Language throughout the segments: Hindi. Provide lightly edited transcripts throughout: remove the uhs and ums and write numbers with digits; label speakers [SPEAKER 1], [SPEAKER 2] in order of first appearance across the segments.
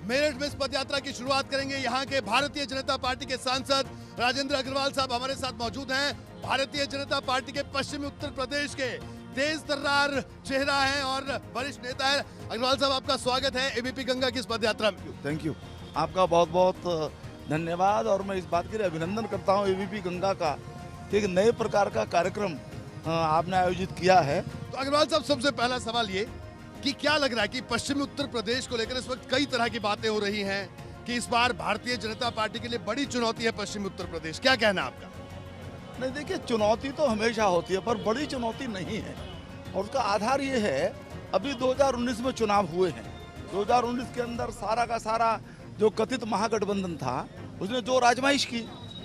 [SPEAKER 1] मेरठ में इस पद यात्रा की शुरुआत करेंगे। यहाँ के भारतीय जनता पार्टी के सांसद राजेंद्र अग्रवाल साहब हमारे साथ मौजूद हैं। भारतीय जनता पार्टी के पश्चिमी उत्तर प्रदेश के तेज तर्रार चेहरा है और वरिष्ठ नेता है। अग्रवाल साहब, आपका स्वागत है एबीपी गंगा की इस पद यात्रा में।
[SPEAKER 2] थैंक यू, आपका बहुत बहुत धन्यवाद। और मैं इस बात के लिए अभिनंदन करता हूँ एबीपी गंगा का कि एक नए प्रकार का कार्यक्रम आपने आयोजित किया है।
[SPEAKER 1] तो अग्रवाल साहब, सबसे पहला सवाल ये कि क्या लग रहा है कि पश्चिमी उत्तर प्रदेश को लेकर इस वक्त कई तरह की बातें हो रही हैं कि इस बार भारतीय जनता पार्टी के लिए बड़ी चुनौती है पश्चिमी उत्तर प्रदेश, क्या कहना आपका?
[SPEAKER 2] नहीं, देखिए, चुनौती तो हमेशा होती है पर बड़ी चुनौती नहीं है। और उसका आधार ये है, अभी 2019 में चुनाव हुए हैं। 2019 के अंदर सारा का सारा जो कथित महागठबंधन था उसने जो आजमाइश की,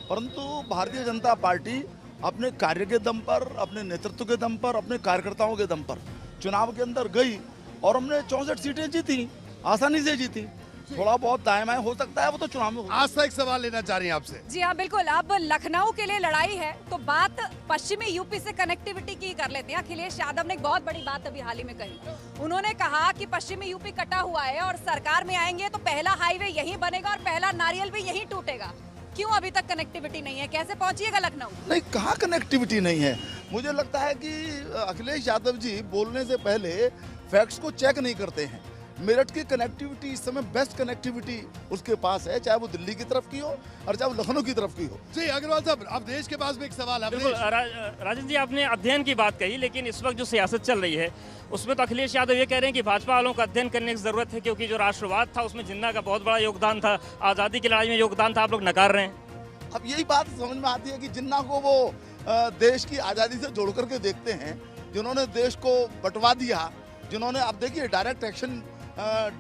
[SPEAKER 2] परंतु भारतीय जनता पार्टी अपने कार्य के दम पर, अपने नेतृत्व के दम पर, अपने कार्यकर्ताओं के दम पर चुनाव के अंदर गई और हमने 64 सीटें जीती, आसानी से जीती। थोड़ा बहुत दाएं बाएं हो सकता है, वो तो चुनाव में होगा।
[SPEAKER 1] आज एक सवाल लेना चाह रही हैं आपसे।
[SPEAKER 3] जी हाँ, बिल्कुल। अब लखनऊ के लिए लड़ाई है तो बात पश्चिमी यूपी से कनेक्टिविटी की कर लेते हैं। अखिलेश यादव ने एक बहुत बड़ी बात अभी हाल ही में कही। उन्होंने कहा कि पश्चिमी यूपी कटा हुआ है और सरकार में आएंगे तो पहला हाईवे यहीं बनेगा और पहला नारियल भी यहीं टूटेगा। क्यों अभी तक कनेक्टिविटी नहीं है? कैसे पहुंचिएगा लखनऊ?
[SPEAKER 2] नहीं, कहाँ कनेक्टिविटी नहीं है। मुझे लगता है कि अखिलेश यादव जी बोलने से पहले फैक्ट्स को चेक नहीं करते हैं। मेरठ की कनेक्टिविटी इस समय बेस्ट कनेक्टिविटी उसके पास है, चाहे वो दिल्ली की तरफ की हो और चाहे वो लखनऊ की तरफ की हो।
[SPEAKER 1] जी अग्रवाल साहब, अब देश के पास भी एक सवाल है।
[SPEAKER 4] बिल्कुल राजन जी, आपने अध्ययन की बात कही, लेकिन इस वक्त जो सियासत चल रही है उसमें तो अखिलेश यादव ये कह रहे हैं कि भाजपा वालों को अध्ययन करने की जरूरत है, क्योंकि जो राष्ट्रवाद था उसमें जिन्ना का बहुत बड़ा योगदान था, आज़ादी की लड़ाई में योगदान था, आप लोग नकार रहे हैं।
[SPEAKER 2] अब यही बात समझ में आती है कि जिन्ना को वो देश की आज़ादी से जोड़ करके देखते हैं, जिन्होंने देश को बंटवा दिया, जिन्होंने, अब देखिए, डायरेक्ट एक्शन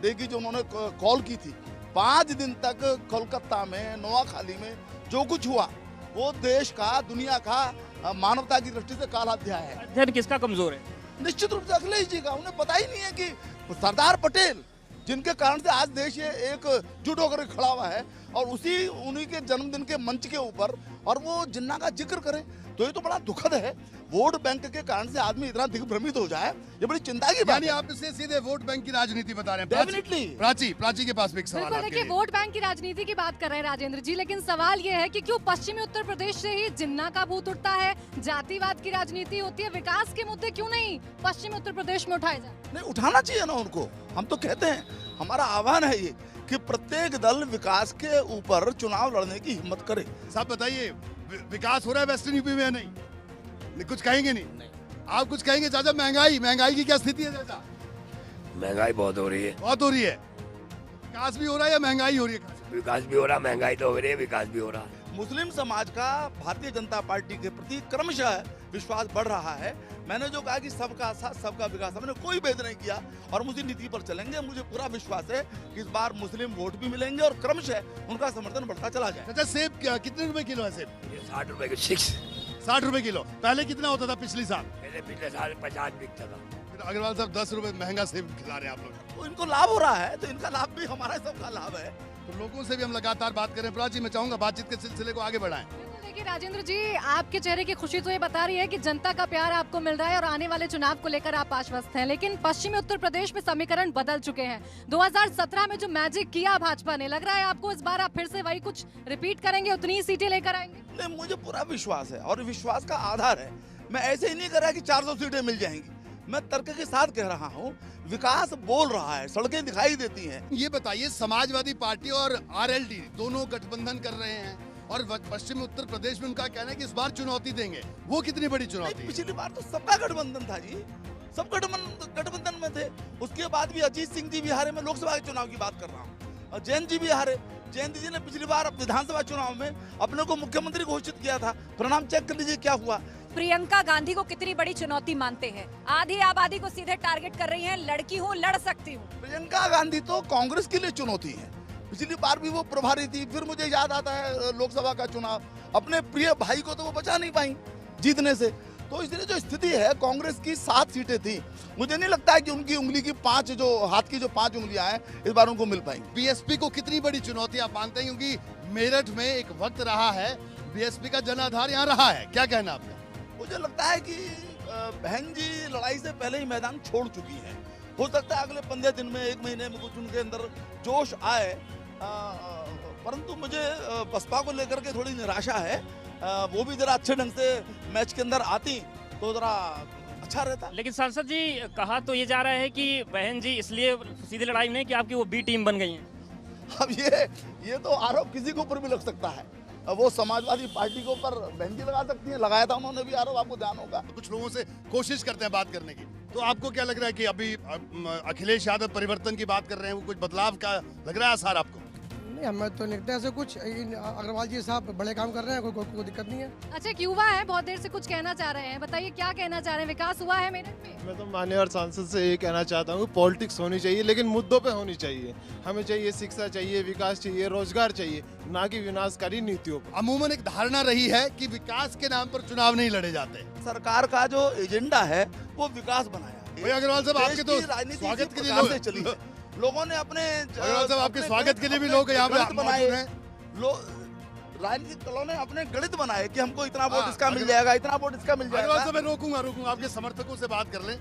[SPEAKER 2] डे की जो उन्होंने कॉल की थी, 5 दिन तक कोलकाता में, नोआखाली में जो कुछ हुआ वो देश का, दुनिया का, मानवता की दृष्टि से काला अध्याय है।
[SPEAKER 4] अध्ययन किसका कमजोर है?
[SPEAKER 2] निश्चित रूप से अखिलेश जी का। उन्हें पता ही नहीं है कि सरदार पटेल, जिनके कारण से आज देश ये एकजुट होकर खड़ा हुआ है, और उन्हीं के जन्मदिन के मंच के ऊपर और वो जिन्ना का जिक्र करें, तो ये तो बड़ा दुखद है। वोट बैंक के कारण से आदमी इतना दिग्भ्रमित हो जाए, ये बड़ी चिंता की बात है।
[SPEAKER 1] आप इसे सीधे वोट बैंक की राजनीति बता रहे हैं।
[SPEAKER 2] डेफिनेटली।
[SPEAKER 1] प्राची के पास भी एक सवाल है।
[SPEAKER 5] देखिए, वोट बैंक की राजनीति की बात कर रहे हैं राजेंद्र जी, लेकिन सवाल ये है कि क्यों पश्चिमी उत्तर प्रदेश से ही जिन्ना का भूत उठता है, जातिवाद की राजनीति होती है, विकास के मुद्दे क्यों नहीं पश्चिमी उत्तर प्रदेश में उठाए जाए?
[SPEAKER 2] नहीं, उठाना चाहिए ना उनको। हम तो कहते हैं, हमारा आह्वान है ये कि प्रत्येक दल विकास के ऊपर चुनाव लड़ने की हिम्मत करे।
[SPEAKER 1] साहब बताइए, विकास हो रहा है वेस्टर्न यूपी में? नहीं, कुछ कहेंगे? नहीं आप कुछ कहेंगे? चाचा, महंगाई की क्या स्थिति है? चाचा,
[SPEAKER 6] महंगाई बहुत हो रही है।
[SPEAKER 1] बहुत हो रही है। विकास भी हो रहा है या महंगाई हो रही है?
[SPEAKER 6] विकास भी हो रहा, महंगाई तो हो रही है, विकास भी हो रहा।
[SPEAKER 2] मुस्लिम समाज का भारतीय जनता पार्टी के प्रति क्रमशः विश्वास बढ़ रहा है। मैंने जो कहा कि सबका साथ सबका विकास, हमने कोई भेद नहीं किया और मुझे नीति पर चलेंगे। मुझे पूरा विश्वास है कि इस बार मुस्लिम वोट भी मिलेंगे और क्रमशः उनका समर्थन बढ़ता चला जाए।
[SPEAKER 1] चाचा, सेब कितने रुपए किलो है? सेब
[SPEAKER 6] 60 रुपए की 6।
[SPEAKER 1] 60 रुपए किलो। पहले कितना होता था पिछले साल?
[SPEAKER 6] पिछले साल 50 बिकता था।
[SPEAKER 1] अग्रवाल साहब, 10 रुपए महंगा सेब खिला रहे हैं आप लोग।
[SPEAKER 2] तो इनको लाभ हो रहा है, तो इनका लाभ भी हमारा सबका लाभ है।
[SPEAKER 1] तो लोगों से भी हम लगातार बात करें। प्राची, मैं चाहूंगा बातचीत के सिलसिले को आगे बढ़ाएं।
[SPEAKER 5] देखिए राजेंद्र जी, आपके चेहरे की खुशी तो ये बता रही है कि जनता का प्यार आपको मिल रहा है और आने वाले चुनाव को लेकर आप आश्वस्त हैं, लेकिन पश्चिमी उत्तर प्रदेश में समीकरण बदल चुके हैं। 2017 में जो मैजिक किया भाजपा ने, लग रहा है आपको इस बार आप फिर से वही कुछ रिपीट करेंगे, उतनी ही सीटें लेकर आएंगे?
[SPEAKER 2] नहीं, मुझे पूरा विश्वास है और विश्वास का आधार है। मैं ऐसे ही नहीं कर रहा कि 400 सीटें मिल जाएंगी। मैं तर्क के साथ कह रहा हूँ, विकास बोल रहा है, सड़कें दिखाई देती हैं।
[SPEAKER 1] ये बताइए, समाजवादी पार्टी और आरएलडी दोनों गठबंधन कर रहे हैं और पश्चिमी उत्तर प्रदेश में उनका कहना है कि इस बार चुनौती देंगे। वो कितनी बड़ी चुनौती?
[SPEAKER 2] पिछली बार तो सबका गठबंधन था जी, सब गठबंधन में थे। उसके बाद भी अजीत सिंह जी भी हारे। मैं लोकसभा के चुनाव की बात कर रहा हूँ। जयंत जी भी हारे। जयंत जी ने पिछली बार विधानसभा चुनाव में अपने को मुख्यमंत्री घोषित किया था। परिणाम चेक कर लीजिए क्या हुआ।
[SPEAKER 3] प्रियंका गांधी को कितनी बड़ी चुनौती मानते हैं? आधी आबादी को सीधे टारगेट कर रही हैं, लड़की हूँ, लड़ सकती हूँ।
[SPEAKER 2] प्रियंका गांधी तो कांग्रेस के लिए चुनौती है। पिछली बार भी वो प्रभारी थी। फिर मुझे याद आता है लोकसभा का चुनाव, अपने प्रिय भाई को तो वो बचा नहीं पाई जीतने से। तो इसलिए जो स्थिति है, कांग्रेस की 7 सीटें थी। मुझे नहीं लगता है कि उनकी उंगली की 5 जो हाथ की जो 5 उंगलियां हैं इस बार उनको मिल पाएंगी।
[SPEAKER 1] बीएसपी को कितनी बड़ी चुनौती आप मानते हैं? क्योंकि मेरठ में एक वक्त रहा है, बीएसपी का जनाधार यहाँ रहा है, क्या कहना आपका?
[SPEAKER 2] मुझे लगता है कि बहन जी लड़ाई से पहले ही मैदान छोड़ चुकी है हो सकता है अगले 15 दिन में, 1 महीने में कुछ उनके अंदर जोश आए, परंतु मुझे बसपा को लेकर के थोड़ी निराशा है। वो भी जरा अच्छे ढंग से मैच के अंदर आती तो जरा अच्छा रहता।
[SPEAKER 4] लेकिन सांसद जी, कहा तो ये जा रहा है कि बहन जी इसलिए सीधी लड़ाई में कि आपकी वो बी टीम बन गई है।
[SPEAKER 2] अब ये तो आरोप किसी के ऊपर भी लग सकता है। अब वो समाजवादी पार्टी के ऊपर बहन जी लगा सकती है, लगाया था उन्होंने भी आरोप, आपको ध्यान होगा।
[SPEAKER 1] कुछ लोगों से कोशिश करते हैं बात करने की, तो आपको क्या लग रहा है कि अभी अखिलेश यादव परिवर्तन की बात कर रहे हैं, वो कुछ बदलाव का लग रहा है आसार आपको?
[SPEAKER 7] नहीं, हमें तो नहीं लगता ऐसे कुछ। अग्रवाल जी साहब बड़े काम कर रहे हैं, कोई दिक्कत नहीं है।
[SPEAKER 5] अच्छा, एक युवा है, बहुत देर से कुछ कहना चाह रहे हैं, बताइए क्या कहना चाह रहे हैं? विकास हुआ है मेरठ में?
[SPEAKER 8] मैं तो मान्यवर सांसद से ये कहना चाहता हूँ, पॉलिटिक्स होनी चाहिए लेकिन मुद्दों पे होनी चाहिए। हमें चाहिए शिक्षा चाहिए, विकास चाहिए, रोजगार चाहिए, ना कि विनाशकारी नीतियों पर।
[SPEAKER 1] अमूमन एक धारणा रही है कि विकास के नाम पर चुनाव नहीं लड़े जाते।
[SPEAKER 2] सरकार का जो एजेंडा है वो विकास बनाया।
[SPEAKER 1] भाई अग्रवाल साहब, आपके तो
[SPEAKER 2] राजनीति
[SPEAKER 1] स्वागत के लिए
[SPEAKER 2] लोग से चली है। लोगों ने अपने
[SPEAKER 1] अग्रवाल साहब, आपके स्वागत के लिए भी लोग यहाँ पे मौजूद हैं।
[SPEAKER 2] राजनीतिक दलों ने अपने गणित बनाए कि हमको इतना वोट
[SPEAKER 1] हाँ,
[SPEAKER 2] इसका मिल जाएगा, इतना वोट इसका मिल
[SPEAKER 1] अग्रवाल
[SPEAKER 2] जाएगा।
[SPEAKER 1] साहब, मैं रोकूंगा, आपके समर्थकों से बात कर लें।